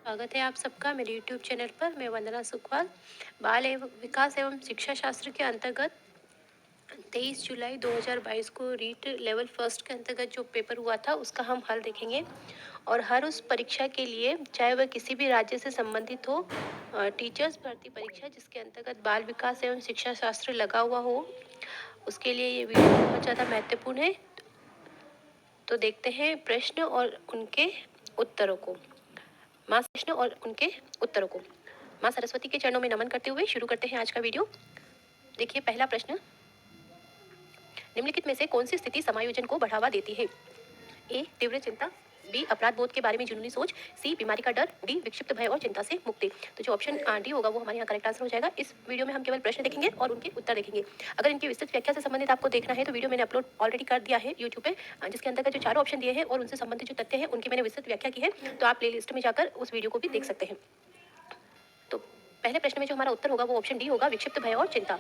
स्वागत है आप सबका मेरे YouTube चैनल पर। मैं वंदना सुखवाल। बाल एवं विकास एवं शिक्षा शास्त्र के अंतर्गत 23 जुलाई 2022 को रीट लेवल फर्स्ट के अंतर्गत जो पेपर हुआ था उसका हम हल देखेंगे। और हर उस परीक्षा के लिए, चाहे वह किसी भी राज्य से संबंधित हो, टीचर्स भर्ती परीक्षा जिसके अंतर्गत बाल विकास एवं शिक्षा शास्त्र लगा हुआ हो, उसके लिए ये वीडियो बहुत ज़्यादा महत्वपूर्ण है। तो देखते हैं प्रश्न और उनके उत्तरों को। माँ प्रश्न और उनके उत्तरों को माँ सरस्वती के चरणों में नमन करते हुए शुरू करते हैं आज का वीडियो। देखिए पहला प्रश्न, निम्नलिखित में से कौन सी स्थिति समायोजन को बढ़ावा देती है? ए तीव्र चिंता, बी अपराध बोध के बारे में जुनूनी सोच, सी बीमारी का डर, डी विक्षिप्त भय और चिंता से मुक्ति। तो जो ऑप्शन डी होगा वो हमारे यहाँ करेक्ट आंसर हो जाएगा। इस वीडियो में हम केवल प्रश्न देखेंगे और उनके उत्तर देखेंगे। अगर इनकी विस्तृत व्याख्या से संबंधित आपको देखना है तो वीडियो मैंने अपलोड ऑलरेडी कर दिया है यूट्यूब पे, जिसके अंतर्गत जो चारों ऑप्शन दिए हैं और उनसे संबंधित जो तथ्य है उनकी मैंने विस्तृत व्याख्या की है। तो आप प्ले लिस्ट में जाकर उस वीडियो को भी देख सकते हैं। तो पहले प्रश्न में जो हमारा उत्तर होगा वो ऑप्शन डी होगा, विक्षिप्त भय और चिंता।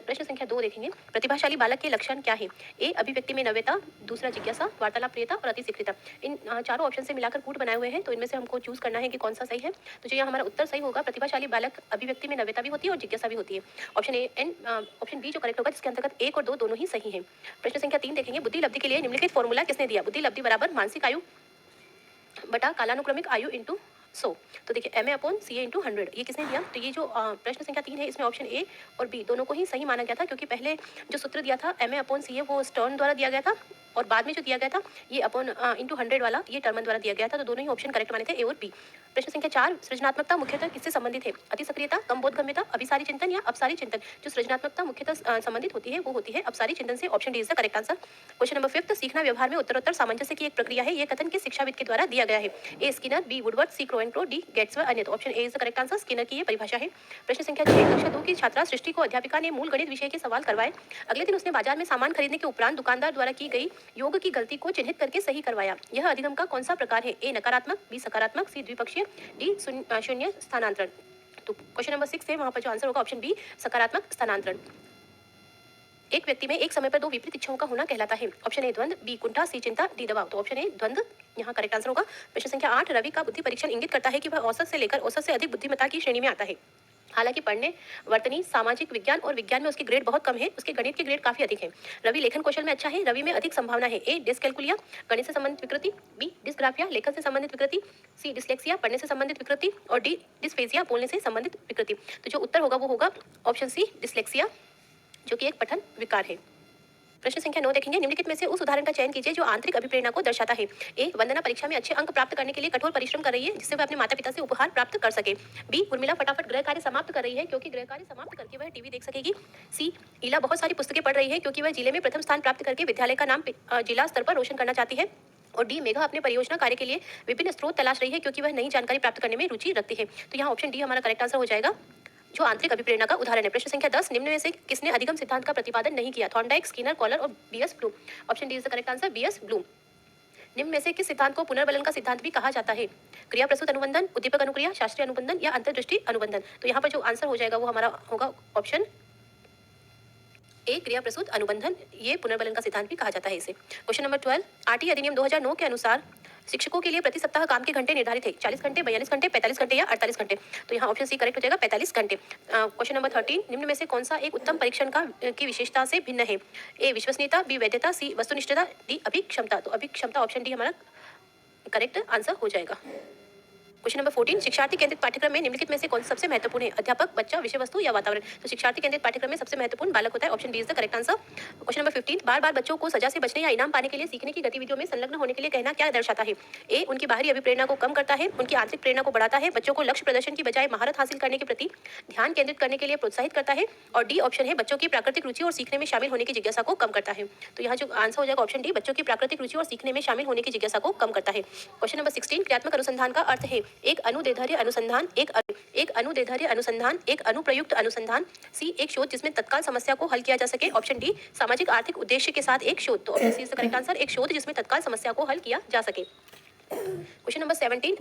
प्रश्न संख्या 2 देखेंगे, प्रतिभाशाली बालक के लक्षण क्या है? ए अभिव्यक्ति में नव्यता, दूसरा जिज्ञासा, वार्तालाप प्रियता और अतिशीघ्रता। इन चारों ऑप्शन से मिलाकर कूट बनाए हुए हैं, तो इनमें से हमको चूज करना है कि कौन सा सही है। तो जो यहाँ हमारा उत्तर सही होगा, प्रतिभाशाली बालक अभिव्यक्ति में नव्यता भी होती है और जिज्ञासा भी होती है। Option A and option B जो करेक्ट होगा, जिसके अंतर्गत 1 और 2 दोनों ही सही है। प्रश्न संख्या 3 देखेंगे, बुद्धि लब्धि के लिए निम्नलिखित फॉर्मूला किसने दिया? बुद्धि लब्धि बराबर मानसिक आयु बटा कालानुक्रमिक आयु इंटू 100। तो देखिए M A upon C A into 100 ये किसने दिया? तो ये जो प्रश्न संख्या 3 है इसमें ऑप्शन ए और बी दोनों को ही सही माना गया था, क्योंकि पहले जो सूत्र दिया था एम ए अपॉन सी ए वो स्टर्न द्वारा दिया गया था और बाद में जो दिया गया था ये अपॉन इंटू 100 वाला ये टर्मन द्वारा दिया गया था। तो दोनों ही ऑप्शन करेक्ट माने थे, ए और बी। प्रश्न संख्या 4, सृजनात्मकता मुख्यतः किससे संबंधित है? अति सक्रियता, कम बोधगम्यता, अभिसारी चिंतन या अपसारी चिंतन। जो सृजनात्मकता मुख्यतः संबंधित होती है वो होती है अपसारी चिंतन से। Option D is the correct answer. Question number 5, सीखना व्यवहार में उत्तरोत्तर सामंजस्य की एक प्रक्रिया है, ये कथन किस शिक्षाविद के द्वारा दिया गया है? ए स्किनर, बी वुडवर्ड, सी क्रोएनक्रो, डी गेट्सवर्थ अन्य। तो option A is the correct answer, Skinner की ये परिभाषा है। प्रश्न संख्या 6, कक्षा 2 की छात्रा सृष्टि को अध्यापिका ने मूल गणित विषय के सवाल करवाए। अगले दिन उसने बाजार में सामान खरीदने के उपरांत दुकानदार द्वारा की गई योग की गलती को चिन्हित करके सही करवाया। यह अधिगम का कौन सा प्रकार है? ए नकारात्मक, बी सकारात्मक, सी द्विपक्षीय, डी शून्य स्थानांतरण। तो क्वेश्चन नंबर 6 है, वहां पर जो आंसर होगा ऑप्शन बी सकारात्मक स्थानांतरण। एक व्यक्ति में एक समय पर दो विपरीत इच्छाओं का होना कहलाता है। ऑप्शन ए द्वंद, बी कुंठा, सी चिंता, डी दबाव। तो ऑप्शन ए द्वंद यहाँ करेक्ट आंसर होगा। प्रश्न संख्या 8, रवि का बुद्धि परीक्षण इंगित करता है कि वह औसत से लेकर औसत से अधिक बुद्धिमत्ता की श्रेणी में आता है। हालांकि पढ़ने, वर्तनी, सामाजिक विज्ञान और विज्ञान में उसके ग्रेड बहुत कम है, उसके गणित के ग्रेड काफी अधिक है। रवि लेखन कौशल में अच्छा है, रवि में अधिक संभावना है। ए डिस्कैलकुलिया, गणित से संबंधित विकृति, बी डिस्ग्राफिया, लेखन से संबंधित विकृति, सी डिस्लेक्सिया, पढ़ने से संबंधित विकृति और डी डिस्फेजिया, बोलने से संबंधित विकृति। तो जो उत्तर होगा वो होगा ऑप्शन सी डिस्लेक्सिया, जो कि एक पठन विकार है। प्रश्न संख्या 9 देखेंगे, निम्नलिखित में से उस उदाहरण का चयन कीजिए जो आंतरिक अभिप्रेरणा को दर्शाता है। ए वंदना परीक्षा में अच्छे अंक प्राप्त करने के लिए कठोर परिश्रम कर रही है, जिससे वह अपने माता पिता से उपहार प्राप्त कर सके। बी उर्मिला फटाफट गृह कार्य समाप्त कर रही है, क्योंकि गृह कार्य समाप्त करके वह टीवी देख सकेगी। सी ईला बहुत सारी पुस्तकें पढ़ रही है, क्योंकि वह जिले में प्रथम स्थान प्राप्त करके विद्यालय का नाम जिला स्तर पर रोशन करना चाहती है। और डी मेघा अपने परियोजना कार्य के लिए विभिन्न स्रोत तलाश रही है, क्योंकि वह नई जानकारी प्राप्त करने में रुचि रखती है। तो यहाँ ऑप्शन डी हमारा करेक्ट आंसर हो जाएगा, जो आंतरिक अभिप्रेरणा का उदाहरण है। प्रश्न संख्या 10, निम्न में से किसने अधिगम सिद्धांत का प्रतिपादन नहीं किया? थॉर्नडाइक, स्किनर, कॉलर और B S Bloom. Option D is the correct answer, B S Bloom. निम्न में से किस सिद्धांत को पुनर्बलन का सिद्धांत भी कहा जाता है? क्रिया प्रस्तुत अनुबंधन, उद्दीपक अनुक्रिया, शास्त्रीय अनुबंधन या अंतर्दृष्टि अनुबंधन। तो यहाँ पर जो आंसर हो जाएगा वो हमारा होगा ऑप्शन ए क्रिया प्रस्तुत अनुबंधन, ये पुनर्बलन का सिद्धांत भी कहा जाता है इसे। क्वेश्चन नंबर 12, आरटी अधिनियम 2009 के अनुसार शिक्षकों के लिए प्रति सप्ताह काम के घंटे निर्धारित है। 40 घंटे, 42 घंटे, 45 घंटे या 48 घंटे। तो यहाँ ऑप्शन सी करेक्ट हो जाएगा, 45 घंटे। क्वेश्चन नंबर 13, निम्न में से कौन सा एक उत्तम परीक्षण की विशेषता से भिन्न है? ए विश्वसनीयता, बी वैधता, सी वस्तुनिष्ठता, डी अभिक्षमता। तो अभिक्षमता ऑप्शन डी हमारा करेक्ट आंसर हो जाएगा। क्वेश्चन नंबर 14, शिक्षार्थी केंद्रित पाठ्यक्रम में निम्नलिखित में से कौन सबसे महत्वपूर्ण है? अध्यापक, बच्चा, विषय वस्तु या वातावरण। तो शिक्षार्थी केंद्रित पाठ्यक्रम में सबसे महत्वपूर्ण बालक होता है। Option B is the correct answer. Question number 15, बार बार बच्चों को सजा से बचने या इनाम पाने के लिए सीखने की गतिविधियों में संलग्न होने के लिए कहना क्या दर्शाता है? ए उनकी बाहरी अभिप्रेरणा को कम करता है, उनकी आंतरिक प्रेरणा को बढ़ाता है, बच्चों को लक्ष्य प्रदर्शन की बजाय महारत हासिल करने के प्रति ध्यान केंद्रित करने के लिए प्रोत्साहित करता है, और डी ऑप्शन है बच्चों की प्राकृतिक रुचि और सीखने में शामिल होने की जिज्ञासा को कम करता है। तो यहाँ जो आंसर हो जाएगा ऑप्शन डी, बच्चों की प्राकृतिक रुचि और सीखने में शामिल होने की जिज्ञासा को कम करता है। क्वेश्चन नंबर 16, क्रियात्मक अनुसंधान का अर्थ है एक अनुदैर्ध्य अनुसंधान, एक अनुदैर्ध्य अनुसंधान, एक अनुप्रयुक्त अनुसंधान, सी एक शोध जिसमें तत्काल समस्या को हल किया जा सके, ऑप्शन डी सामाजिक आर्थिक उद्देश्य के साथ एक शोध। तो option C is the correct answer, एक शोध जिसमें तत्काल समस्या को हल किया जा सके। क्वेश्चन नंबर 17,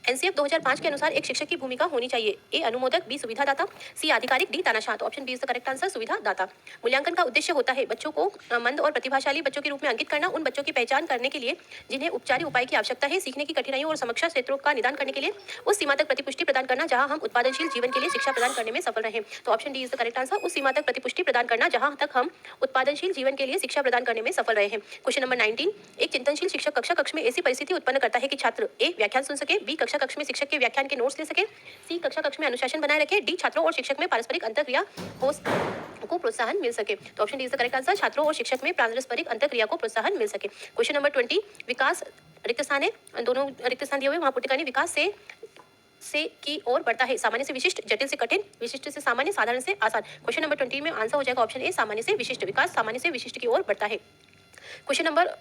एनसीएफ 2005 के अनुसार एक शिक्षक की भूमिका होनी चाहिए। ए अनुमोदक, बी सुविधादाता, सी आधिकारिक, डी तानाशाह। तो option B is the correct answer, सुविधादाता। मूल्यांकन का उद्देश्य होता है बच्चों को मंद और प्रतिभाशाली बच्चों के रूप में अंकित करना, उन बच्चों की पहचान करने के लिए जिन्हें उपचारिक उपाय की आवश्यकता है, सीखने की कठिनाइयों और समस्या क्षेत्रों का निदान करने के लिए उस सीमा तक प्रतिपुष्टि प्रदान करना जहां हम उत्पादनशील जीवन के लिए शिक्षा प्रदान करने में सफल रहे। तो option D is the correct answer, उस सीमा तक प्रतिपुष्टि प्रदान करना जहां तक हम उत्पादनशील जीवन के लिए शिक्षा प्रदान करने में सफल रहे हैं। क्वेश्चन नंबर 19, एक चिंतनशील शिक्षक कक्षा कक्ष में ऐसी परिस्थिति उत्पन्न करता है कि छात्र ए व्याख्यान सुन सके, बी कक्षा कक्ष में शिक्षक के व्याख्यान के नोट्स ले सके, सी कक्षा कक्ष में अनुशासन बनाए रखे, डी छात्रों और शिक्षक में पारस्परिक अंतरक्रिया को प्रोत्साहन मिल सके। तो option D is the correct answer, छात्रों और शिक्षक में पारस्परिक अंतरक्रिया को प्रोत्साहन मिल सके। क्वेश्चन नंबर 20, विकास रिक्त स्थान है, दोनों रिक्त स्थान दिए हुए, वहां पुटिका ने विकास से की ओर बढ़ता है, सामान्य से विशिष्ट, जटिल से कठिन, विशिष्ट से सामान्य, साधारण से आसान। क्वेश्चन नंबर 20 में आंसर हो जाएगा ऑप्शन ए, सामान्य से विशिष्ट। विकास सामान्य से विशिष्ट की ओर बढ़ता है। क्वेश्चन नंबर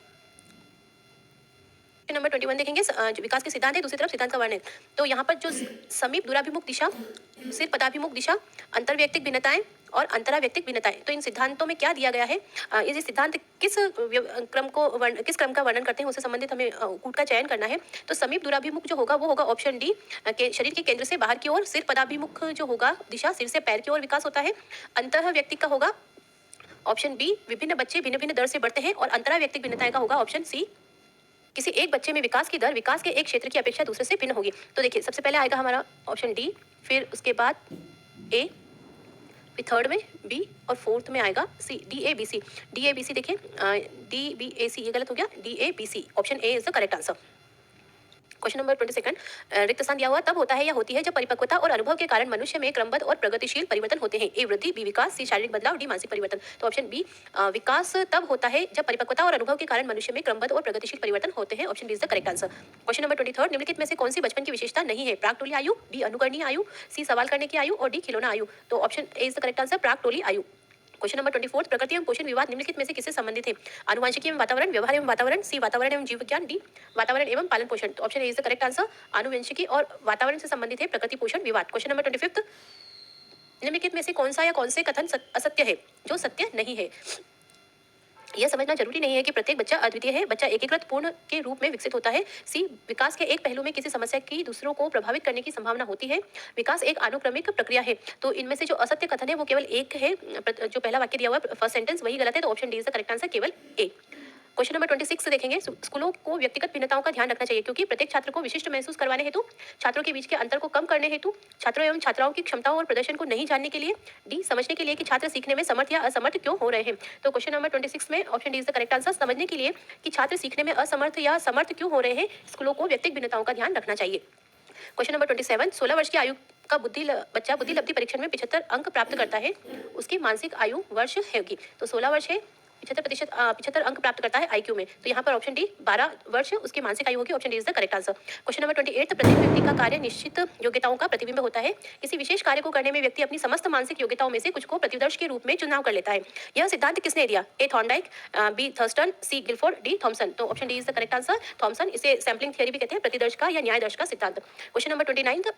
21 देखेंगे, विकास के सिद्धांत है, दूसरी तरफ सिद्धांत का वर्णन। तो यहाँ पर जो समीप दूराभिमुख दिशा, सिर पदाभिमुख दिशा, अंतर्वैयक्तिक भिन्नताएं और अंतरावैयक्तिक भिन्नताएं, तो इन सिद्धांतों में क्या दिया गया है, ये सिद्धांत किस क्रम का वर्णन करते हैं, उससे संबंधित हमें कूट का चयन करना है। तो समीप दूराभिमुख जो होगा वो होगा ऑप्शन डी, शरीर के केंद्र से बाहर की ओर। सिर पदाभिमुख जो होगा दिशा, सिर से पैर की ओर विकास होता है। अंतर्वैयक्तिक का होगा ऑप्शन बी, विभिन्न बच्चे भिन्न भिन्न दर से बढ़ते हैं। और अंतरावैयक्तिक भिन्नताएं का होगा ऑप्शन सी, किसी एक बच्चे में विकास की दर विकास के एक क्षेत्र की अपेक्षा दूसरे से भिन्न होगी। तो देखिए सबसे पहले आएगा हमारा ऑप्शन डी, फिर उसके बाद ए, फिर थर्ड में बी और फोर्थ में आएगा C, D A B C. D A B C देखिए, डी बी ए सी ये गलत हो गया, D A B C, option A is the correct answer. Question number 22, रिक्त स्थान दिया हुआ तब होता है या होती है जब परिपक्वता और अनुभव के कारण मनुष्य में क्रमबद्ध और प्रगतिशील परिवर्तन होते हैं। ए वृद्धि, बी विकास, सी शारीरिक बदलाव, डी मानसिक परिवर्तन। तो ऑप्शन बी, विकास तब होता है जब परिपक्वता और अनुभव के कारण मनुष्य में क्रमबद्ध और प्रगतिशील परिवर्तन होते हैं। Option B is the correct answer. Question number 23, निम्नलिखित में से कौन सी बचपन की विशेषता नहीं है? प्राक टोली आयु, बी अनुकरणीय आयु, सी सवाल करने की आयु और डी खिलौना आयु। तो option A is the correct answer, प्राक टोली आयु। क्वेश्चन नंबर 24, प्रकृति एवं पोषण विवाद निम्नलिखित में से किससे संबंधित है? आनुवंशिकी एवं वातावरण, व्यवहार एवं वातावरण, सी वातावरण एवं जीव विज्ञान, डी वातावरण एवं पालन पोषण। तो option A is the correct answer, आनुवंशिकी और वातावरण से संबंधित है प्रकृति पोषण विवाद। क्वेश्चन नंबर 25, निम्नलिखित में से कौन सा या कौन से कथन असत्य है जो सत्य नहीं है? यह समझना जरूरी नहीं है कि प्रत्येक बच्चा अद्वितीय है, बच्चा एकीकृत पूर्ण के रूप में विकसित होता है। सी, विकास के एक पहलू में किसी समस्या की दूसरों को प्रभावित करने की संभावना होती है। विकास एक अनुक्रमिक प्रक्रिया है। तो इनमें से जो असत्य कथन है वो केवल एक है, जो पहला वाक्य दिया हुआ है फर्स्ट सेंटेंस वही गलत है। तो option D is the correct answer, केवल ए। क्वेश्चन नंबर 26 देखेंगे, स्कूलों को व्यक्तिगत भिन्नताओं का ध्यान रखना चाहिए क्योंकि प्रत्येक छात्र को विशिष्ट महसूस करवाने हेतु, छात्रों के बीच के अंतर को कम करने हेतु, छात्रों एवं छात्राओं की क्षमताओं और प्रदर्शन को नहीं जानने के लिए, डी समझने के लिए कि छात्र सीखने में समर्थ या असमर्थ क्यों हो रहे हैं। तो क्वेश्चन नंबर 26 में option D is the correct answer, समझने के लिए कि छात्र सीखने में असमर्थ या समर्थ क्यों हो रहे हैं, स्कूलों को व्यक्तिगत भिन्नताओं का ध्यान रखना चाहिए। क्वेश्चन नंबर 27, 16 वर्ष की आयु का बच्चा बुद्धि लब्धि परीक्षण में 75 अंक प्राप्त करता है, उसकी मानसिक आयु वर्ष होगी। तो 16 वर्ष है, 75 अंक प्राप्त करता है आईक्यू में। तो यहाँ पर ऑप्शन डी 12 वर्ष उसकी मानसिक आयु होगी। Option D is the correct answer. Question number 28, प्रत्येक व्यक्ति का कार्य निश्चित योग्यताओं का प्रतिबिंब होता है। किसी विशेष कार्य को करने में व्यक्ति अपनी समस्त मानसिक योग्यताओं में से कुछ को प्रतिदर्श के रूप में चुनाव कर लेता है। यह सिद्धांत किसने दिया? A Thorndike, B Thurstone, C Guilford, D Thomson. तो option D is the correct answer, Thomson. इसे सैम्पलिंग थियरी भी कहते हैं, प्रतिदर्श का या न्याय दर्श का सिद्धांत। क्वेश्चन नंबर 29,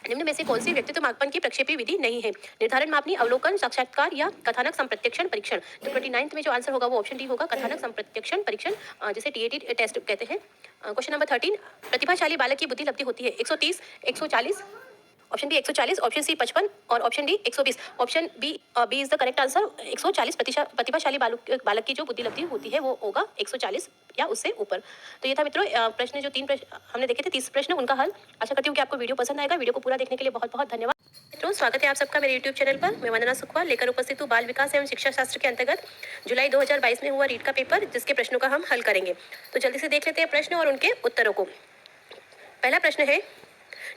निम्न में से कौन सी व्यक्तित्व मापन की प्रक्षेपी विधि नहीं है? निर्धारण मापनी, अवलोकन, साक्षात्कार या कथानक संप्रत्यक्षण परीक्षण। तो 29 में जो आंसर होगा वो ऑप्शन डी होगा, कथानक संप्रत्यक्षण परीक्षण, जिसे टीएटी टेस्ट कहते हैं। क्वेश्चन नंबर 13, प्रतिभाशाली बालक की बुद्धि लब्धि होती है 130, 140, ऑप्शन बी 140, ऑप्शन सी 55 और option D 120। Option B is the correct answer, 140 प्रतिभाशाली बालक की जो बुद्धि लब्धि होती है वो होगा 140 या उससे ऊपर। तो ये था मित्रों प्रश्न, जो 3 प्रश्न हमने देखे थे, 30 प्रश्न, उनका हल। आशा करती हूँ कि आपको वीडियो पसंद आएगा। वीडियो को पूरा देखने के लिए बहुत बहुत धन्यवाद। मित्रों स्वागत है आप सबका मेरे यूट्यूब चैनल पर। मैं वंदना सुखवाल लेकर उपस्थित हूँ बाल विकास एवं शिक्षा शास्त्र के अंतर्गत जुलाई 2022 में हुआ रीट का पेपर, जिसके प्रश्नों का हम हल करेंगे। तो जल्दी से देख लेते हैं प्रश्न और उनके उत्तरों को। पहला प्रश्न है,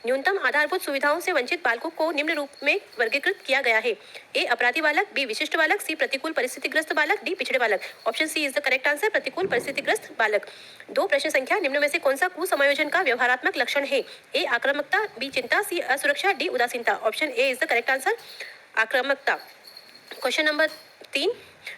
न्यूनतम आधारभूत सुविधाओं से वंचित बालकों को निम्न रूप में वर्गीकृत किया गया है। ए अपराधी बालक, बी विशिष्ट बालक, सी प्रतिकूल परिस्थितिग्रस्त बालक, डी पिछड़े बालक। Option C is the correct answer, प्रतिकूल परिस्थितिग्रस्त बालक। 2 प्रश्न संख्या, निम्न में से कौन सा कुसमयोजन का व्यवहारात्मक लक्षण है? ए आक्रामकता, बी चिंता, सी असुरक्षा, डी उदासीनता। Option A is the correct answer, आक्रामकता। क्वेश्चन नंबर 3,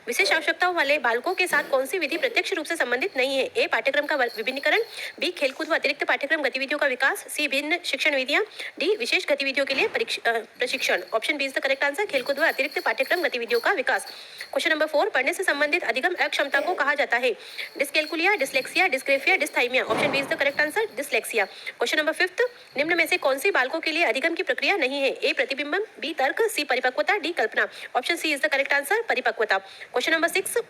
विशेष आवश्यकताओं वाले बालकों के साथ कौन सी विधि प्रत्यक्ष रूप से संबंधित नहीं है? ए पाठ्यक्रम का विभिन्नीकरण, बी खेलकूद व अतिरिक्त पाठ्यक्रम गतिविधियों का विकास, सी भिन्न शिक्षण विधियां, डी विशेष गतिविधियों के लिए प्रशिक्षण। Option B is the correct answer, खेलकूद व अतिरिक्त पाठ्यक्रम गतिविधियों का विकास। क्वेश्चन नंबर 4, पढ़ने से संबंधित अधिगम अक्षमता को कहा जाता है? Dyscalculia, dyslexia, dysgraphia, dysthymia. Option B is the correct answer, dyslexia. Question number 5, निम्न में से कौन सी बालकों के लिए अधिगम की प्रक्रिया नहीं है? ए प्रतिबिंबन, बी तर्क, सी परिपक्वता, डी कल्पना। Option C is the correct answer, परिपक्वता। क्वेश्चन नंबर 6,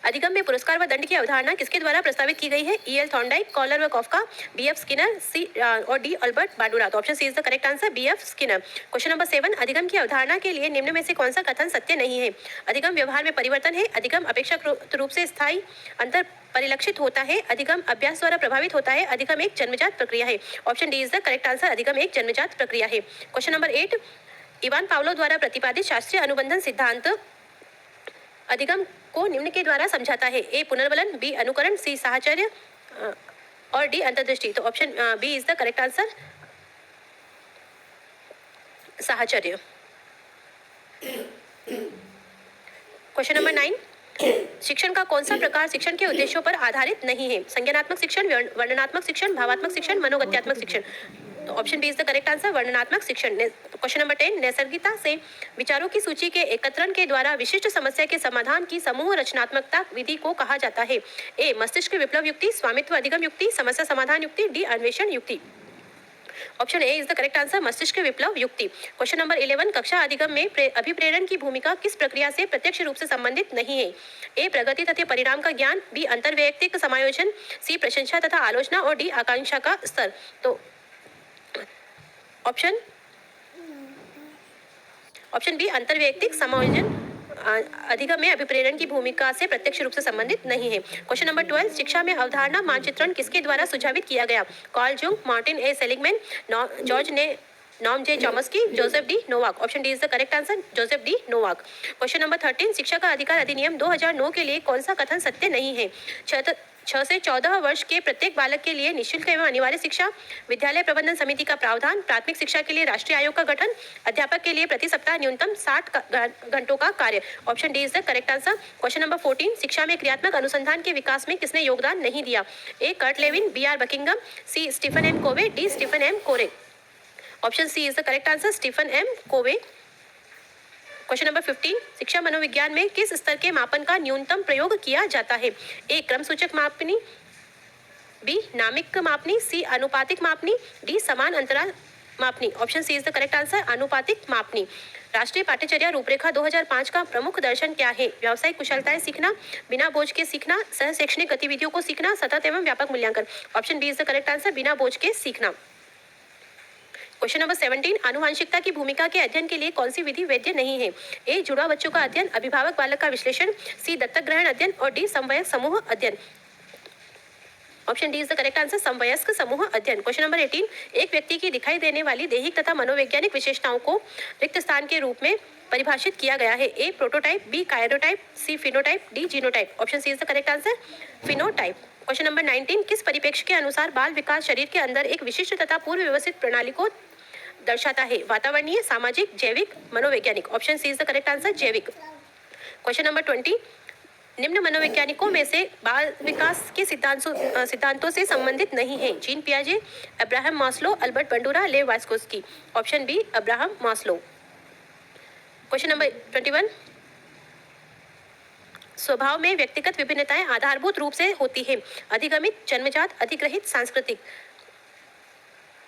अधिगम में पुरस्कार व दंड की अवधारणा किसके द्वारा प्रस्तावित की गई है? E.L. थॉर्नडाइक, कॉलर व कॉफका, B.F. स्किनर, सी और डी अल्बर्ट बांडुरा। तो option C is the correct answer, B.F. Skinner. Question number 7, अधिगम की अवधारणा के लिए निम्न में से कौन सा कथन सत्य नहीं है? अधिगम व्यवहार में परिवर्तन है, अधिगम अपेक्षाकृत रूप से स्थायी अंतर परिलक्षित होता है, अधिगम अभ्यास द्वारा प्रभावित होता है, अधिगम एक जन्मजात प्रक्रिया है। Option D is the correct answer, अधिगम एक जन्मजात प्रक्रिया है। क्वेश्चन नंबर 8, इवान पावलो द्वारा प्रतिपादित शास्त्रीय अनुबंधन सिद्धांत अधिगम को निम्न के द्वारा समझाता है? ए पुनर्बलन, बी अनुकरण, सी साहचर्य और डी अंतर्दृष्टि। तो option B is the correct answer, साहचर्य। क्वेश्चन नंबर 9, शिक्षण का कौन सा प्रकार शिक्षण के उद्देश्यों पर आधारित नहीं है? संज्ञानात्मक शिक्षण, वर्णनात्मक शिक्षण, भावात्मक शिक्षण, मनोगत्यात्मक शिक्षण। तो option B is the correct answer, वर्णनात्मक शिक्षण। क्वेश्चन नंबर 10, नैसर्गिकता से विचारों की सूची के एकत्रण के द्वारा विशिष्ट समस्या के समाधान की समूह रचनात्मकता विधि को कहा जाता है? ए मस्तिष्क विप्लव युक्ति, स्वामित्व अधिगम युक्ति, समस्या समाधान युक्ति, डी अन्वेषण युक्ति। Option A is the correct answer, मस्तिष्क विप्लव युक्ति। क्वेश्चन नंबर 11, कक्षा अधिगम में अभिप्रेरण की भूमिका किस प्रक्रिया से प्रत्यक्ष रूप से संबंधित नहीं है? ए प्रगति तथा परिणाम का ज्ञान, बी अंतर्वैयक्तिक समायोजन, सी प्रशंसा तथा आलोचना और डी आकांक्षा का स्तर। तो ऑप्शन बी अंतर्वैयक्तिक समायोजन अधिगम में अभिप्रेरण की भूमिका से प्रत्यक्ष रूप से संबंधित नहीं है। क्वेश्चन नंबर 12, शिक्षा में अवधारणा मानचित्रण किसके द्वारा सुझावित किया गया? Carl Jung, Martin A Seligman, George ने Noam J Chomsky, Joseph D Novak. Option D is the correct answer, Joseph D Novak. Question number 13, शिक्षा का अधिकार अधिनियम 2009 के लिए कौन सा कथन सत्य नहीं है? 6 से 14 वर्ष के प्रत्येक बालक के लिए निःशुल्क एवं अनिवार्य शिक्षा, विद्यालय प्रबंधन समिति का प्रावधान, प्राथमिक शिक्षा के लिए राष्ट्रीय आयोग का गठन, अध्यापक के लिए प्रति सप्ताह न्यूनतम 60 घंटों का कार्य। Option D is the correct answer. Question number 14, शिक्षा में क्रियात्मक अनुसंधान के विकास में किसने योगदान नहीं दिया? A Kurt Lewin, B R Buckingham, C Stephen M Covey, D Stephen M Corey. Option C is the correct answer, Stephen M Covey. Question number 15, शिक्षा मनोविज्ञान में किस स्तर के मापन का न्यूनतम प्रयोग किया जाता है? ए क्रम सूचक मापनी, बी नामिक मापनी, सी अनुपातिक मापनी, डी समान अंतराल मापनी। Option C is the correct answer, अनुपातिक मापनी। राष्ट्रीय पाठ्यचर्या रूपरेखा 2005 का प्रमुख दर्शन क्या है? व्यावसायिक कुशलताएं सीखना, बिना बोझ के सीखना, सह शैक्षणिक गतिविधियों को सीखना, सतत एवं व्यापक मूल्यांकन। Option B is the correct answer, बिना बोझ के सीखना। क्वेश्चन नंबर 17, आनुवांशिकता की भूमिका के अध्ययन के लिए कौन सी विधि वैध नहीं है? ए जुड़वा बच्चों का अध्ययन, अभिभावक बालक का विश्लेषण, सी दत्तक ग्रहण अध्ययन और डी समवयस्क समूह अध्ययन। Option D is the correct answer, समवयस्क समूह अध्ययन। क्वेश्चन नंबर 18, एक व्यक्ति की दिखाई देने वाली दैहिक तथा मनोवैज्ञानिक विशेषताओं को रिक्त स्थान के रूप में परिभाषित किया गया है? A prototype, B karyotype, C phenotype, D genotype. Option C is the correct answer, phenotype. Question number 19, किस परिप्रेक्ष्य के अनुसार बाल विकास शरीर के अंदर एक विशिष्ट तथा पूर्व व्यवस्थित प्रणाली को दर्शाता है? वातावरणीय, सामाजिक, जैविक, मनोवैज्ञानिक। Option C is the correct answer, जैविक। क्वेश्चन नंबर 20, निम्न मनोवैज्ञानिकों में से बाल विकास के सिद्धांतों से संबंधित नहीं है? जीन पियाजे, Abraham Maslow, Albert Bandura, Lev Vygotsky. Option B Abraham Maslow. Question number 21, स्वभाव में व्यक्तिगत विभिन्नताएं आधारभूत रूप से होती है? अधिगमित, जन्मजात, अधिग्रहित, सांस्कृतिक।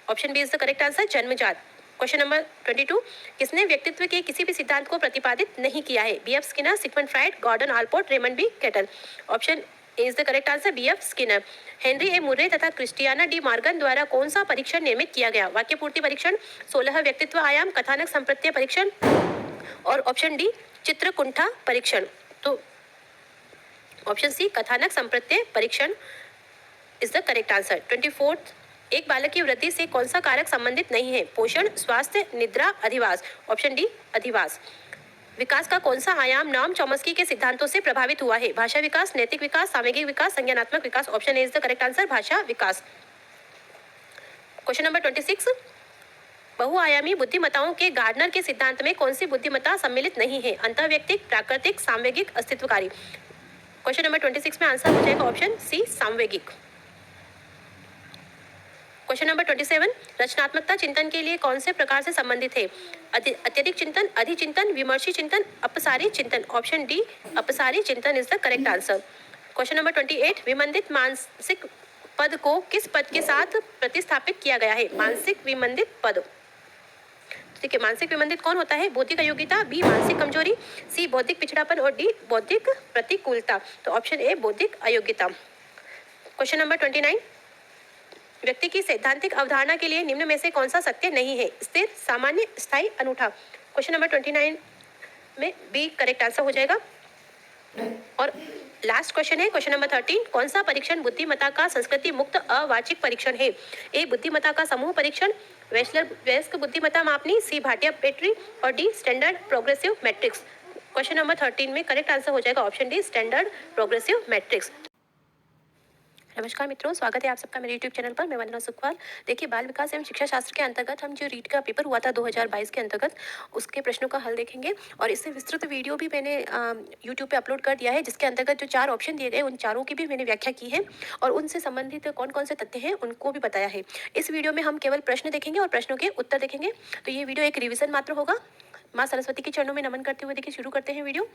Option B is the correct answer, जन्मजात। क्वेश्चन नंबर 22, किसने व्यक्तित्व के किसी भी सिद्धांत को प्रतिपादित नहीं किया है? B F Skinner, Sigmund Freud, Gordon Allport, Raymond B Cattell. Option A is the correct answer, B F Skinner. Henry A Murray तथा क्रिस्टियाना डी मॉर्गन द्वारा कौन सा परीक्षण निर्मित किया गया? वाक्य पूर्ति परीक्षण, 16 व्यक्तित्व आयाम, कथानक संप्रत्यय परीक्षण और ऑप्शन डी चित्रकुंठा परीक्षण। तो ऑप्शन सी कथानक संप्रत्यय परीक्षण इज द करेक्ट आंसर। 24, एक बालक की वृद्धि से कौन सा कारक संबंधित नहीं है? पोषण, स्वास्थ्य, निद्रा, अधिवास। ऑप्शन डी अधिवास। विकास का कौन सा आयाम नॉम चॉम्स्की के सिद्धांतों से प्रभावित हुआ है? भाषा विकास, नैतिक विकास, सामूहिक विकास, संज्ञानात्मक विकास। Option A is the correct answer, भाषा विकास। क्वेश्चन नंबर 26, बहुआयामी बुद्धिमत्ताओं के गार्डनर के सिद्धांत में कौन सी बुद्धिमत्ता सम्मिलित नहीं है? अंतर्वैयक्तिक, प्राकृतिक, सामवेगिक, अस्तित्वकारी। क्वेश्चन नंबर 26 में आंसर हो जाएगा ऑप्शन सी, सामवेगिक। क्वेश्चन नंबर 27, रचनात्मकता चिंतन के लिए कौन से प्रकार से संबंधित है? अत्यधिक चिंतन, अधिचिंतन, विमर्शी चिंतन, अपसारी चिंतन। ऑप्शन डी, अपसारी चिंतन is the correct answer. Question number 28, विमंदित मानसिक पद को किस पद के साथ प्रतिस्थापित किया गया है? मानसिक विमंदित पद। ठीक है, मानसिक विमंदित कौन होता है? बौद्धिक अयोग्यता, बी मानसिक कमजोरी, सी बौद्धिक पिछड़ापन और डी बौद्धिक प्रतिकूलता। तो ऑप्शन ए बौद्धिक अयोग्यता। क्वेश्चन नंबर 29, व्यक्ति की सैद्धांतिक अवधारणा के लिए निम्न में से कौन सा सत्य नहीं है? स्थिर, सामान्य, स्थायी, अनूठा। क्वेश्चन नंबर 29 में बी करेक्ट आंसर हो जाएगा। और लास्ट क्वेश्चन है क्वेश्चन नंबर 13, कौन सा परीक्षण बुद्धिमत्ता का संस्कृति मुक्त अवाचिक परीक्षण है? ए बुद्धिमत्ता का समूह परीक्षण, वयस्क बुद्धिमत्ता मापनी, सी भाटिया पेट्री और D standard progressive matrix. Question number 13 में करेक्ट आंसर हो जाएगा option D, standard progressive matrix. नमस्कार मित्रों, स्वागत है आप सबका मेरे यूट्यूब चैनल पर। मैं वंदना सुखवाल। देखिए, बाल विकास एवं शिक्षा शास्त्र के अंतर्गत हम जो रीट का पेपर हुआ था 2022 के अंतर्गत, उसके प्रश्नों का हल देखेंगे। और इससे विस्तृत वीडियो भी मैंने यूट्यूब पे अपलोड कर दिया है, जिसके अंतर्गत जो 4 ऑप्शन दिए गए उन चारों की भी मैंने व्याख्या की है और उनसे संबंधित कौन कौन से तथ्य हैं उनको भी बताया है। इस वीडियो में हम केवल प्रश्न देखेंगे और प्रश्नों के उत्तर देखेंगे। तो ये वीडियो एक रिविजन मात्र होगा। माँ सरस्वती के चरणों में नमन करते हुए देखिए शुरू करते हैं वीडियो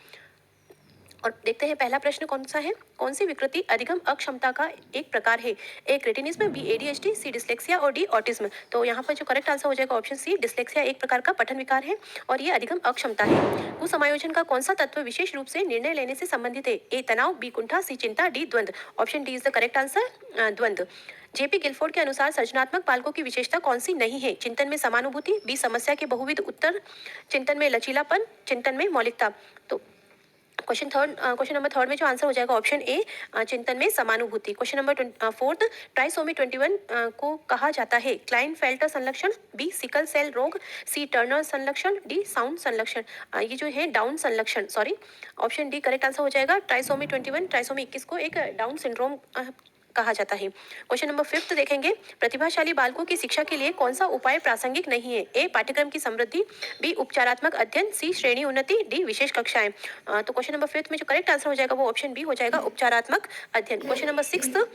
और देखते हैं पहला प्रश्न कौन सा है। कौन सी विकृति अधिगम अक्षमता का एक प्रकार है? ए क्रेटिनिज्म, बी एडीएचडी, सी डिस्लेक्सिया और डी ऑटिज्म। तो यहाँ पर जो करेक्ट आंसर हो जाएगा ऑप्शन सी, डिस्लेक्सिया एक प्रकार का पठन विकार है और ये अधिगम अक्षमता है। कुसमायोजन का कौन सा तत्व विशेष रूप से निर्णय लेने से संबंधित है? ए तनाव, बी कुंठा, सी चिंता, डी द्वंद्व। Option D is the correct answer, द्वंद्व। जेपी गिलफोर्ड के अनुसार सृजनात्मक बालकों की विशेषता कौन सी नहीं है? चिंतन में समानुभूति, बी समस्या के बहुविध उत्तर, चिंतन में लचीलापन, चिंतन में मौलिकता। तो क्वेश्चन नंबर 3 में जो आंसर हो जाएगा ऑप्शन ए, चिंतन में समानुभूति। क्वेश्चन नंबर 4, ट्राइसोमी 21 को कहा जाता है? क्लाइनफेल्टर संलक्षण, बी सिकल सेल रोग, सी टर्नर संलक्षण, डी साउंड संलक्षण। ये जो है डाउन संलक्षण, sorry, option D correct answer हो जाएगा। ट्राइसोमी 21 को एक डाउन सिंड्रोम कहा जाता है। क्वेश्चन नंबर 5 देखेंगे, प्रतिभाशाली बालकों की शिक्षा के लिए कौन सा उपाय प्रासंगिक नहीं है? ए पाठ्यक्रम की समृद्धि, बी उपचारात्मक अध्ययन, सी श्रेणी उन्नति, डी विशेष कक्षाएं। तो क्वेश्चन नंबर 5 में जो करेक्ट आंसर हो जाएगा वो ऑप्शन बी हो जाएगा, उपचारात्मक अध्ययन। क्वेश्चन नंबर 6,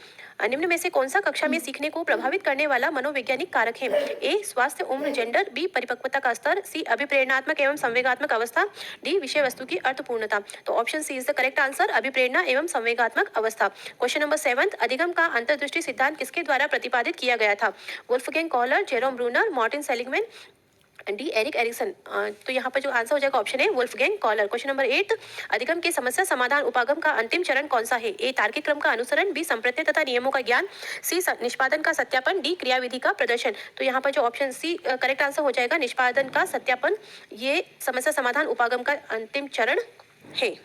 निम्न में से कौन सा कक्षा में सीखने को प्रभावित करने वाला मनोवैज्ञानिक कारक है? ए स्वास्थ्य, उम्र, जेंडर, बी परिपक्वता का स्तर, सी अभिप्रेरणात्मक एवं संवेगात्मक अवस्था, डी विषय वस्तु की अर्थपूर्णता। तो option C is the correct answer, अभिप्रेरणा एवं संवेगात्मक अवस्था। क्वेश्चन नंबर 7, अधिगम का अंतर्दृष्टि सिद्धांत किसके द्वारा प्रतिपादित किया गया था? Wolfgang Kohler, Jerome Bruner, Martin Seligman, D Erik Erikson. तो यहाँ पर जो आंसर हो जाएगा ऑप्शन है वुल्फगैंग कॉलर। क्वेश्चन नंबर 8, अधिगम के समस्या समाधान उपागम का अंतिम चरण कौन सा है? ए तार्किक क्रम का अनुसरण, बी संप्रत्यय तथा नियमों का ज्ञान, सी निष्पादन का सत्यापन, डी क्रियाविधि का प्रदर्शन। तो यहाँ पर जो ऑप्शन सी करेक्ट आंसर हो जाएगा, निष्पादन का सत्यापन, ये समस्या समाधान उपागम का अंतिम चरण है।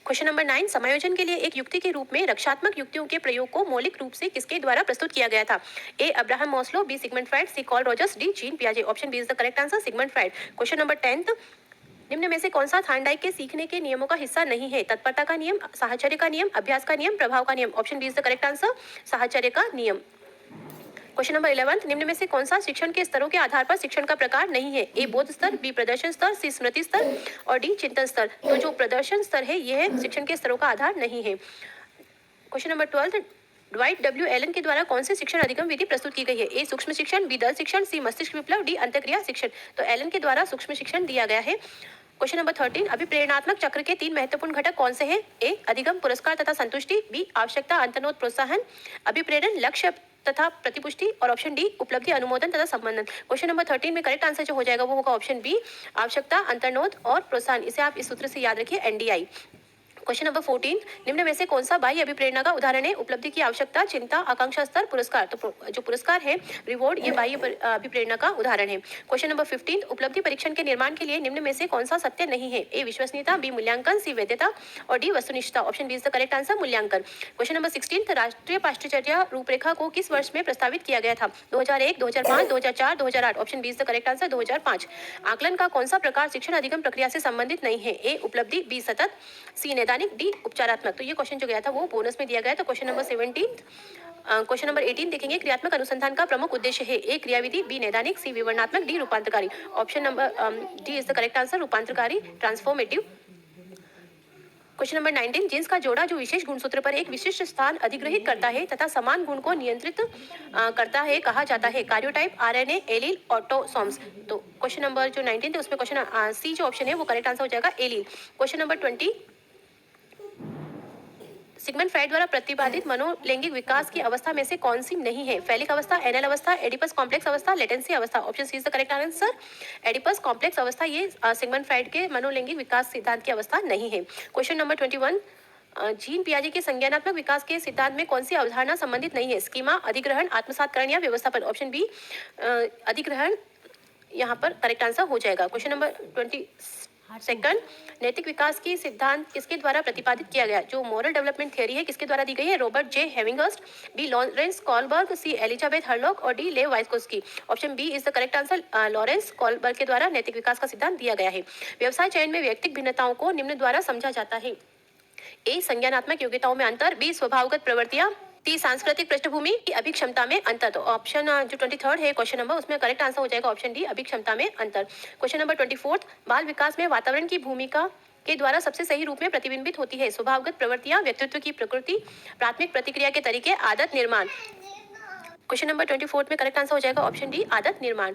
क्वेश्चन नंबर 9, समायोजन के लिए एक युक्ति के रूप में रक्षात्मक युक्तियों के प्रयोग को मौलिक रूप से किसके द्वारा प्रस्तुत किया गया था? A Abraham Maslow, B Sigmund Freud, C Carl Rogers, D Jean पियाजे। Option B is the correct answer, Sigmund Freud. Question number 10, निम्न में से कौन सा थार्नडाइक के सीखने के नियमों का हिस्सा नहीं है? तत्परता का नियम, साहचर्य का नियम, अभ्यास का नियम, प्रभाव का नियम। Option B is the correct answer, साहचर्य का नियम। क्वेश्चन नंबर 11, निम्न में से कौन सा शिक्षण के स्तरों के आधार पर शिक्षण का प्रकार नहीं है? ए बोध स्तर, बी प्रदर्शन स्तर, सी स्मृति स्तर और डी चिंतन स्तर। तो जो प्रदर्शन स्तर है यह शिक्षण के स्तरों का आधार नहीं है। Question number 12, Dwight W Allen के द्वारा कौन से शिक्षण अधिगम विधि प्रस्तुत की गई है? ए सूक्ष्म शिक्षण, बी दल शिक्षण, सी मस्तिष्क विप्लव, डी अंतःक्रिया शिक्षण। तो एलन के द्वारा सूक्ष्म शिक्षण दिया गया है। क्वेश्चन नंबर 13, अभिप्रेरणात्मक चक्र के 3 महत्वपूर्ण घटक कौन से हैं? ए अधिगम, पुरस्कार तथा संतुष्टि, बी आवश्यकता, अंतर्नोद, प्रोत्साहन, अभिप्रेरण, लक्ष्य तथा प्रतिपुष्टि और ऑप्शन डी उपलब्धि, अनुमोदन तथा संबंधन। क्वेश्चन नंबर 13 में करेक्ट आंसर जो हो जाएगा वो होगा ऑप्शन बी, आवश्यकता, अंतर्नोद और प्रोत्साहन। इसे आप इस सूत्र से याद रखिए, एनडीआई। क्वेश्चन नंबर 14, निम्न में से कौन सा बाह्य अभिप्रेरणा का उदाहरण है? उपलब्धि की आवश्यकता, चिंता, आकांक्षा स्तर, पुरस्कार। तो जो पुरस्कार है, रिवॉर्ड, ये बाह्य अभिप्रेरणा का उदाहरण है। क्वेश्चन नंबर 15, उपलब्धि परीक्षण के निर्माण के लिए निम्न में से कौन सा सत्य नहीं है? ए विश्वसनीयता, बी मूल्यांकन, सी वैधता और डी वस्तुनिष्ठता। Option B is the correct answer, मूल्यांकन। क्वेश्चन नंबर 16, राष्ट्रीय पाठ्यचर्या रूपरेखा को किस वर्ष में प्रस्तावित किया गया था? 2001, 2005, 2004, 2008। Option B is the correct answer, 2005। आकलन का कौन सा प्रकार शिक्षण अधिगम प्रक्रिया से संबंधित नहीं है? ए उपलब्धि, बी सतत, सी नैदानिक, डी उपचारात्मक। तो ये क्वेश्चन जो गया था वो बोनस में दिया गया था। क्वेश्चन नंबर 17, क्वेश्चन नंबर 18 देखेंगे, क्रियात्मक अनुसंधान का प्रमुख उद्देश्य है? ए क्रियाविधि, बी नैदानिक, सी विवरणात्मक, डी रूपांतरकारी। Option number D is the correct answer, रूपांतरकारी, ट्रांसफॉर्मेटिव। क्वेश्चन नंबर 19, जींस का जोड़ा जो विशेष गुणसूत्र पर एक विशिष्ट स्थान अधिग्रहित करता है तथा समान गुण को नियंत्रित करता है कहा जाता है? कार्योटाइप, आरएनए, एलील, ऑटोसोम्स। तो क्वेश्चन नंबर जो 19 थे उसमें क्वेश्चन सी जो ऑप्शन है वो करेक्ट आंसर हो जाएगा, allele. Question number 20, Sigmund Freud द्वारा प्रतिपादित मनोलैंगिक विकास की अवस्था में से कौन सी नहीं है? फैलिक अवस्था, एनल अवस्था, एडिपस कॉम्प्लेक्स अवस्था, लेटेंसी अवस्था। Option C is the correct answer, Oedipus complex अवस्था ये सिगमंड फ्राइड के मनोलैंगिक विकास सिद्धांत की अवस्था नहीं है। क्वेश्चन नंबर 21, जीन पियाजे के संज्ञानात्मक विकास के सिद्धांत में कौन सी अवधारणा संबंधित नहीं है? स्कीमा, अधिग्रहण, आत्मसातकरण या व्यवस्थापन। ऑप्शन बी अधिग्रहण यहाँ पर करेक्ट आंसर हो जाएगा। क्वेश्चन नंबर 22, नैतिक विकास की सिद्धांत किसके द्वारा प्रतिपादित किया गया? जो मॉरल डेवलपमेंट थ्योरी है किसके द्वारा दी गई है? Robert J Havighurst, B Lawrence Kohlberg, C Elizabeth Hurlock और D Lev Vygotsky. Option B is the correct answer, Lawrence Kohlberg के द्वारा नैतिक विकास का सिद्धांत दिया गया है। व्यवसाय चयन में व्यक्तिगत भिन्नताओं को निम्न द्वारा समझा जाता है? ए संज्ञानात्मक योग्यताओं में अंतर, बी स्वभावगत प्रवृत्तियां, ती सांस्कृतिक पृष्ठभूमि की अभिक्षमता में अंतर। तो ऑप्शन जो 23 है क्वेश्चन नंबर उसमें करेक्ट आंसर हो जाएगा ऑप्शन डी, अभिक्षमता में अंतर। क्वेश्चन नंबर 24, बाल विकास में वातावरण की भूमिका के द्वारा सबसे सही रूप में प्रतिबिंबित होती है? स्वभावगत प्रवृत्तियां, व्यक्तित्व की प्रकृति, प्राथमिक प्रतिक्रिया के तरीके, आदत निर्माण। क्वेश्चन नंबर 24 में करेक्ट आंसर हो जाएगा ऑप्शन डी, आदत निर्माण।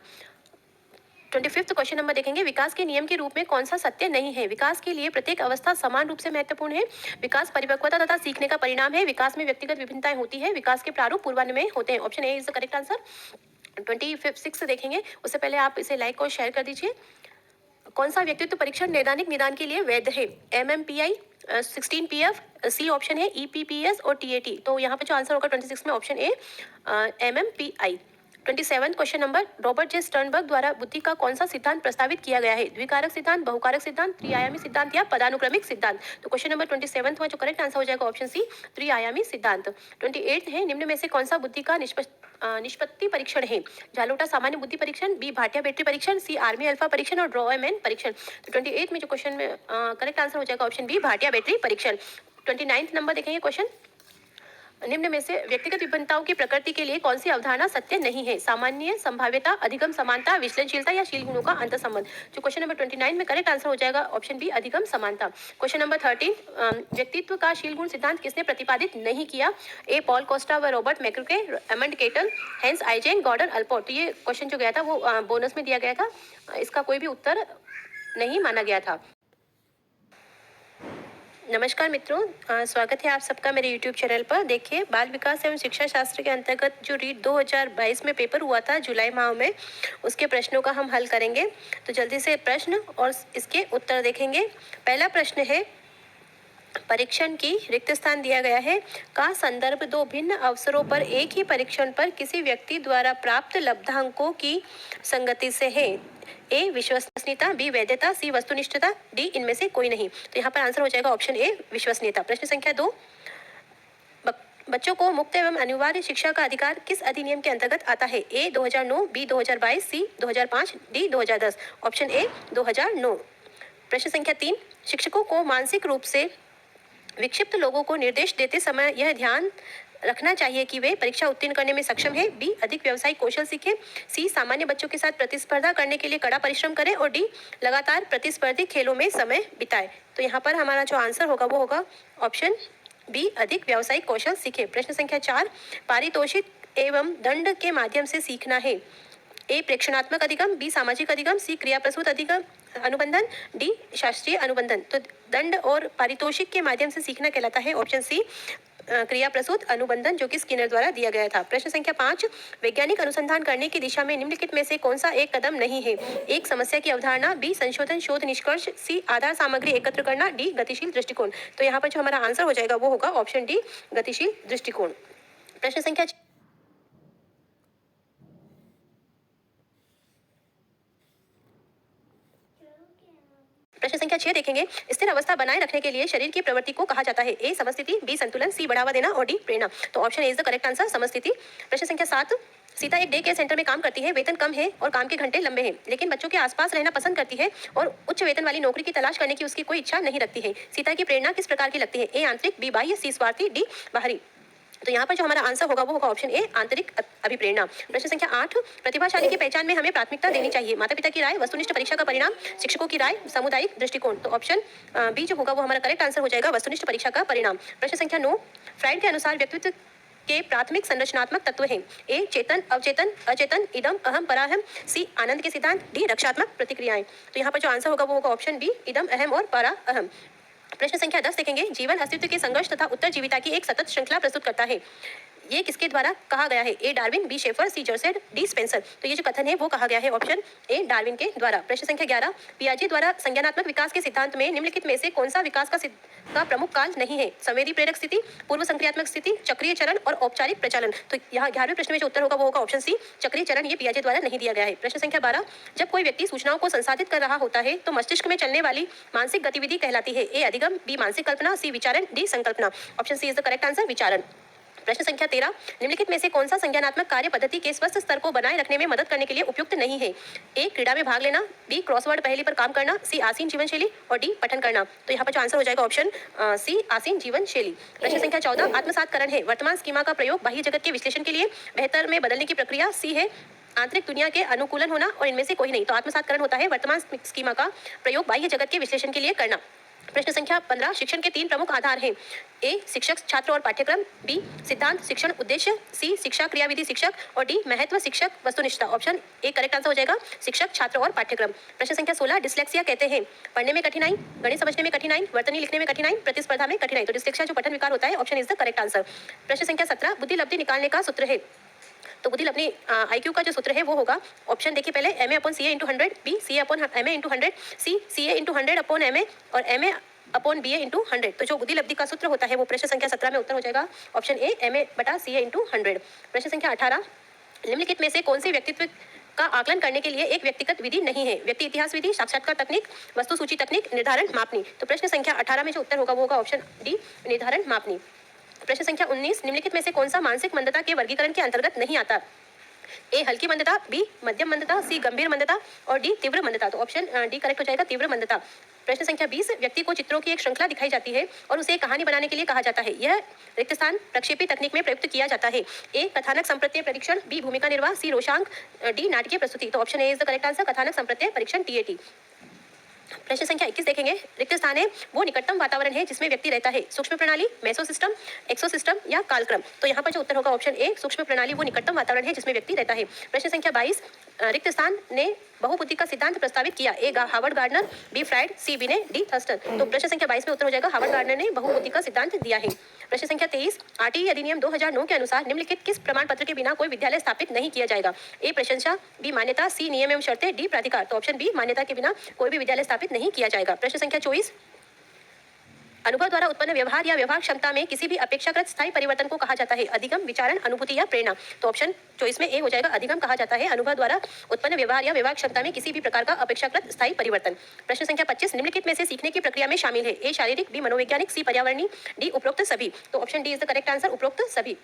25 क्वेश्चन नंबर देखेंगे, विकास के नियम के रूप में कौन सा सत्य नहीं है? विकास के लिए प्रत्येक अवस्था समान रूप से महत्वपूर्ण है। विकास परिपक्वता तथा सीखने का परिणाम है। विकास में व्यक्तिगत विभिन्नताएं होती है। विकास के प्रारूप पूर्वानुमेय होते हैं। Option A is the correct answer. 26 देखेंगे, उससे पहले आप इसे लाइक और शेयर कर दीजिए। कौन सा व्यक्तित्व परीक्षण नैदानिक निदान के लिए वैध है? MMPI, 16PF, सी ऑप्शन है EPPS और TAT। तो यहाँ पे जो आंसर होगा 26 में option A MMPI। 27 question number, Robert J Sternberg द्वारा बुद्धि का कौन सा सिद्धांत प्रस्तावित किया गया है? द्विकारक सिद्धांत, बहुकारक सिद्धांत, त्रिआयामी सिद्धांत या पदानुक्रमिक सिद्धांत। तो क्वेश्चन नंबर 27 में जो करेक्ट आंसर हो जाएगा ऑप्शन सी, त्रिआयामी सिद्धांत। 28 है, निम्न में से कौन सा बुद्धि का निष्पत्ति परीक्षण है? जालोटा सामान्य बुद्धि परीक्षण, बी भाटिया बैटरी परीक्षण, सी आर्मी अल्फा परीक्षण और ड्रॉयमैन परीक्षण। तो 28 में जो क्वेश्चन में करेक्ट आंसर हो जाएगा ऑप्शन बी, भाटिया बैटरी परीक्षण। 29 नंबर देखेंगे क्वेश्चन, निम्न में से व्यक्तिगत विभिन्नताओं की प्रकृति के लिए कौन सी अवधारणा सत्य नहीं है? सामान्य संभाव्यता, अधिगम समानता, विश्लेषणशीलता या शील गुणों का अंतर संबंध। जो क्वेश्चन नंबर 29 में करेक्ट आंसर हो जाएगा ऑप्शन बी, अधिगम समानता। क्वेश्चन नंबर 13, व्यक्तित्व का शील गुण सिद्धांत किसने प्रतिपादित नहीं किया? ए पॉल कोस्टा व Robert McCrae, Raymond Cattell, Hans Eysenck, Gordon Allport. तो ये क्वेश्चन जो गया था वो बोनस में दिया गया था, इसका कोई भी उत्तर नहीं माना गया था। नमस्कार मित्रों, स्वागत है आप सबका मेरे YouTube चैनल पर। देखिए, बाल विकास एवं शिक्षा शास्त्र के अंतर्गत जो रीट 2022 में पेपर हुआ था जुलाई माह में, उसके प्रश्नों का हम हल करेंगे। तो जल्दी से प्रश्न और इसके उत्तर देखेंगे। पहला प्रश्न है, परीक्षण की रिक्त स्थान दिया गया है का संदर्भ दो भिन्न अवसरों पर एक ही परीक्षण पर किसी व्यक्ति द्वारा प्राप्त लब्धांकों की संगति से है? ए विश्वसनीयता, बी वैधता, सी वस्तुनिष्ठता, डी इनमें से कोई नहीं। तो यहाँ पर आंसर हो जाएगा ऑप्शन ए, विश्वसनीयता। प्रश्न संख्या 2, बच्चों को मुक्त एवं अनिवार्य शिक्षा का अधिकार किस अधिनियम के अंतर्गत आता है? A 2009, B 2022, C 2005, D 2010। Option A 2009। प्रश्न संख्या 3, शिक्षकों को मानसिक रूप से विक्षिप्त लोगों को निर्देश देते समय यह ध्यान रखना चाहिए कि वे परीक्षा उत्तीर्ण करने में सक्षम है। बी अधिक व्यावसायिक कौशल सीखें, सी सामान्य बच्चों के साथ प्रतिस्पर्धा करने के लिए कड़ा परिश्रम करें और डी लगातार प्रतिस्पर्धी खेलों में समय बिताए। तो यहाँ पर हमारा जो आंसर होगा वो होगा ऑप्शन बी, अधिक व्यावसायिक कौशल सीखे। प्रश्न संख्या 4, पारितोषिक एवं दंड के माध्यम से सीखना है। ए प्रेक्षणात्मक अधिगम, बी सामाजिक अधिगम, सी क्रिया प्रसूत अधिगम अनुबंधन, डी शास्त्रीय अनुबंधन। तो दंड और पारितोषिक के माध्यम से सीखना कहलाता है ऑप्शन सी, क्रिया प्रसूत अनुबंधन, जो कि स्किनर द्वारा दिया गया था। प्रश्न संख्या 5, वैज्ञानिक अनुसंधान करने की दिशा में निम्नलिखित में से कौन सा एक कदम नहीं है? एक समस्या की अवधारणा, बी संशोधन शोध निष्कर्ष, सी आधार सामग्री एकत्र करना, डी गतिशील दृष्टिकोण। तो यहाँ पर जो हमारा आंसर हो जाएगा वो होगा ऑप्शन डी, गतिशील दृष्टिकोण। प्रश्न संख्या प्रश्न संख्या 6 देखेंगे, स्थिर अवस्था बनाए रखने के लिए शरीर की प्रवृत्ति को कहा जाता है? ए समस्थिति, बी संतुलन, सी बढ़ावा देना और डी प्रेरणा। तो option A is the correct answer, समस्थिति। प्रश्न संख्या 7, सीता एक डे केयर सेंटर में काम करती है, वेतन कम है और काम के घंटे लंबे हैं, लेकिन बच्चों के आसपास रहना पसंद करती है और उच्च वेतन वाली नौकरी की तलाश करने की उसकी कोई इच्छा नहीं रखती है। सीता की प्रेरणा किस प्रकार की लगती है? ए आंतरिक, बी बाह्य, सी स्वार्थी, डी बाहरी। तो यहाँ पर जो हमारा आंसर होगा वो होगा ऑप्शन ए, आंतरिक अभिप्रेरणा। प्रश्न संख्या 8, प्रतिभाशाली की पहचान में हमें प्राथमिकता देनी चाहिए। माता पिता की राय, वस्तुनिष्ठ परीक्षा का परिणाम, शिक्षकों की राय, सामुदायिक दृष्टिकोण। तो ऑप्शन बी जो होगा वो हमारा करेक्ट आंसर हो जाएगा, वस्तुनिष्ठ परीक्षा का परिणाम। प्रश्न संख्या 9, फ्राइड के अनुसार व्यक्तित्व के प्राथमिक संरचनात्मक तत्व हैं। ए, चेतन, अवचेतन, अचेतन, इदम, अहम, पराहम। सी, आनंद के सिद्धांत। डी, रक्षात्मक प्रतिक्रियाएं। तो यहाँ पर जो आंसर होगा वो होगा ऑप्शन बी, इदम, अहम और पराहम। प्रश्न संख्या 10 देखेंगे, जीवन अस्तित्व के संघर्ष तथा उत्तरजीविता की एक सतत श्रृंखला प्रस्तुत करता है। ये किसके द्वारा कहा गया है? ए, डार्विन, बी, शेफर, सी, जर्सेड, डी, स्पेंसर। तो ये जो कथन है वो कहा गया है ऑप्शन ए, डार्विन के द्वारा। प्रश्न संख्या 11, पियाजे द्वारा संज्ञानात्मक विकास के सिद्धांत में निम्नलिखित में से कौन सा विकास का प्रमुख काल नहीं है? संवेदी प्रेरक स्थिति, पूर्व संक्रियात्मक स्थिति, चक्रीय चरण और औपचारिक प्रचलन। तो यहाँ 11वें प्रश्न में जो उत्तर होगा वो होगा ऑप्शन सी, चक्रीय चरण। ये पियाजे द्वारा नहीं दिया गया है। प्रश्न संख्या 12, जब कोई व्यक्ति सूचनाओं को संसाधित कर रहा होता है तो मस्तिष्क में चलने वाली मानसिक गतिविधि कहलाती है। ए, अधिगम, बी, मानसिक कल्पना, सी, विचारण, डी, संकल्पना। Option C is the correct answer, विचारण। प्रश्न संख्या 13, निम्नलिखित में से कौन सा संज्ञानात्मक कार्य पद्धति के स्वस्थ स्तर को बनाए रखने में मदद करने के लिए उपयुक्त नहीं है? ए, क्रीड़ा में भाग लेना, बी, क्रॉसवर्ड पहेली पर काम करना, सी, आसीन जीवन शैली और डी, पठन करना। तो यहाँ पर जो आंसर हो जाएगा ऑप्शन सी, आसीन जीवन शैली। प्रश्न संख्या 14, आत्मसातकरण है वर्तमान स्कीमा का प्रयोग बाह्य जगत के विश्लेषण के लिए बेहतर में बदलने की प्रक्रिया। सी है आंतरिक दुनिया के अनुकूलन होना और इनमें से कोई नहीं। तो आत्मसातकरण होता है वर्तमान स्कीमा का प्रयोग बाह्य जगत के विश्लेषण के लिए करना। प्रश्न संख्या 15, शिक्षण के 3 प्रमुख आधार हैं। ए, शिक्षक, छात्र और पाठ्यक्रम, बी, सिद्धांत, शिक्षण, उद्देश्य, सी, शिक्षा, क्रियाविधि, शिक्षक और डी, महत्व, शिक्षक, वस्तुनिष्ठता। ऑप्शन ए करेक्ट आंसर हो जाएगा, शिक्षक, छात्र और पाठ्यक्रम। प्रश्न संख्या 16, डिस्लेक्सिया कहते हैं पढ़ने में कठिनाई, गणित समझने में कठिनाई, वर्तनी लिखने में कठिनाई, प्रतिस्पर्धा में कठिनाई। तो डिस्लेक्सिया जो पठन विकार होता है, option is the correct answer. प्रश्न संख्या 17, बुद्धि लब्धि निकालने का सूत्र है। तो बुद्धि लब्धि IQ का जो सूत्र है वो होगा, ऑप्शन देखिए पहले, MA/CA × 100, बी, CA/MA × 100, सी, CA/100/MA और MA/BA × 100। तो जो बुद्धि लब्धि का सूत्र होता है वो प्रश्न संख्या 17 में उत्तर हो जाएगा ऑप्शन ए, MA/CA × 100। प्रश्न संख्या 18, निम्नलिखित में से कौन सी व्यक्तित्व का आकलन करने के लिए एक व्यक्तिगत विधि नहीं है? व्यक्ति इतिहास विधि, साक्षात्कार तकनीक, वस्तु सूची तकनीक, निर्धारण मापनी। तो प्रश्न संख्या 18 में जो उत्तर होगा वो होगा ऑप्शन डी, निर्धारण मापनी। प्रश्न संख्या 19, निम्नलिखित में से कौन सा मानसिक मंदता के वर्गीकरण के अंतर्गत नहीं आता? ए, हल्की मंदता, बी, मध्यम मंदता, सी, गंभीर मंदता और डी, तीव्र मंदता। तो ऑप्शन डी करेक्ट हो जाएगा, तीव्र मंदता। प्रश्न संख्या 20, व्यक्ति को चित्रों की एक श्रृंखला दिखाई जाती है और उसे एक कहानी बनाने के लिए कहा जाता है। यह रिक्त स्थान प्रक्षेपी तकनीक में प्रयुक्त किया जाता है। ए, कथानक संप्रत्यय परीक्षण, बी, भूमिका निर्वाह, सी, रोषांक, डी, नाटकीय प्रस्तुति। तो option A is the correct answer, कथानक संप्रत्यय परीक्षण, TAT। प्रश्न संख्या 21 देखेंगे, रिक्त स्थान है वो निकटतम वातावरण है जिसमें व्यक्ति रहता है। सूक्ष्म प्रणाली, मेसो सिस्टम, एक्सो सिस्टम या कालक्रम। तो यहाँ पर जो उत्तर होगा ऑप्शन ए, सूक्ष्म प्रणाली वो निकटतम वातावरण है जिसमें व्यक्ति रहता है। प्रश्न संख्या 22, रिक्त स्थान ने बहुबुद्धि का सिद्धांत प्रस्तावित किया। ए, हार्वर्ड गार्डनर, बी, फ्राइड, सी, बिने, डी, थर्स्टन। तो प्रश्न संख्या 22 में उत्तर हो जाएगा, हार्वर्ड गार्डनर ने बहुबुद्धि का सिद्धांत दिया है। प्रश्न संख्या 23, RTE अधिनियम 2009 के अनुसार निम्नलिखित किस प्रमाण पत्र के बिना कोई विद्यालय स्थापित नहीं किया जाएगा? ए, प्रशंसा, बी, मान्यता, सी, नियम एवं शर्तें, डी, प्राधिकार। तो ऑप्शन बी, मान्यता के बिना कोई भी विद्यालय स्थापित नहीं किया जाएगा। प्रश्न संख्या 24, अनुभव द्वारा उत्पन्न व्यवहार या व्यवहार क्षमता में किसी भी अपेक्षाकृत स्थायी परिवर्तन को कहा जाता है। अधिगम, विचारण, अनुभूति या प्रेरणा। तो ऑप्शन चॉइस में ए हो जाएगा, अधिगम कहा जाता है अनुभव द्वारा उत्पन्न व्यवहार या व्यवहार क्षमता में किसी भी प्रकार का अपेक्षाकृत स्थायी परिवर्तन। प्रश्न संख्या 25, निम्नलिखित में से सीखने की प्रक्रिया में शामिल है। ए, शारीरिक, बी, मनोवैज्ञानिक, सी, पर्यावरणीय, डी, उपरोक्त सभी। तो option D is the correct answer, उपरोक्त सभी।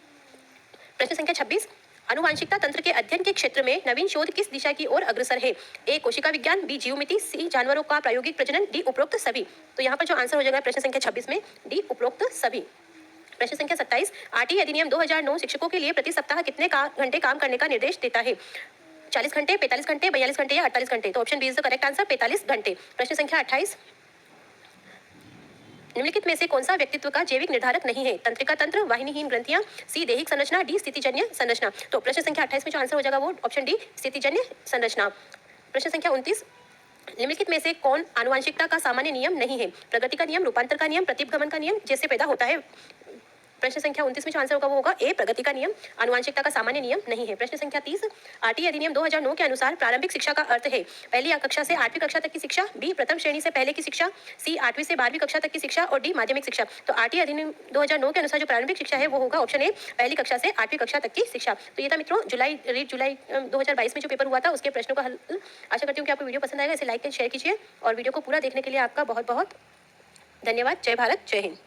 प्रश्न संख्या 26, आनुवांशिकता तंत्र के अध्ययन के क्षेत्र में नवीन शोध किस दिशा की ओर अग्रसर है? ए, कोशिका विज्ञान, बी, जीवमिति, सी, जानवरों का प्रायोगिक प्रजनन, डी, उपरोक्त सभी। तो यहाँ पर जो आंसर हो जाएगा प्रश्न संख्या 26 में डी, उपरोक्त सभी। प्रश्न संख्या 27, RTE अधिनियम 2009 शिक्षकों के लिए प्रति सप्ताह कितने घंटे काम करने का निर्देश देता है? 40 घंटे, 45 घंटे, 42 घंटे या 48 घंटे। तो option B is the correct answer, 45 घंटे। प्रश्न संख्या 28, निम्नलिखित में से कौन सा व्यक्तित्व का जैविक निर्धारक नहीं है? तंत्रिका तंत्र, वाहिनीहीन ग्रंथियां, सी, दैहिक संरचना, डी, स्थितिजन्य संरचना। तो प्रश्न संख्या 28 में जो आंसर हो जाएगा वो ऑप्शन डी, स्थितिजन्य संरचना। प्रश्न संख्या 29, निम्नलिखित में से कौन आनुवांशिकता का सामान्य नियम नहीं है? प्रगति का नियम, रूपांतर का नियम, प्रतिगमन का नियम, जैसे पैदा होता है। प्रश्न संख्या 29 में जो आंसर होगा वो होगा ए, प्रगति का नियम, आनुवांशिकता का सामान्य नियम नहीं है। प्रश्न संख्या 30, RTE अधिनियम 2009 के अनुसार प्रारंभिक शिक्षा का अर्थ है पहली कक्षा से 8वीं कक्षा तक की शिक्षा, बी, प्रथम श्रेणी से पहले की शिक्षा, सी, 8वीं से 12वीं कक्षा तक की शिक्षा और डी, माध्यमिक शिक्षा। तो RTE अधिनियम 2009 के अनुसार जो प्रारंभिक शिक्षा है वो होगा ऑप्शन ए, पहली कक्षा से 8वीं कक्षा तक की शिक्षा। तो ये था मित्रों जुलाई 2022 में जो पेपर हुआ था उसके प्रश्नों का हल। आशा करती हूँ कि आपको वीडियो पसंद आएगा। इसे लाइक एंड शेयर कीजिए और वीडियो को पूरा देखने के लिए आपका बहुत बहुत धन्यवाद। जय भारत, जय हिंद।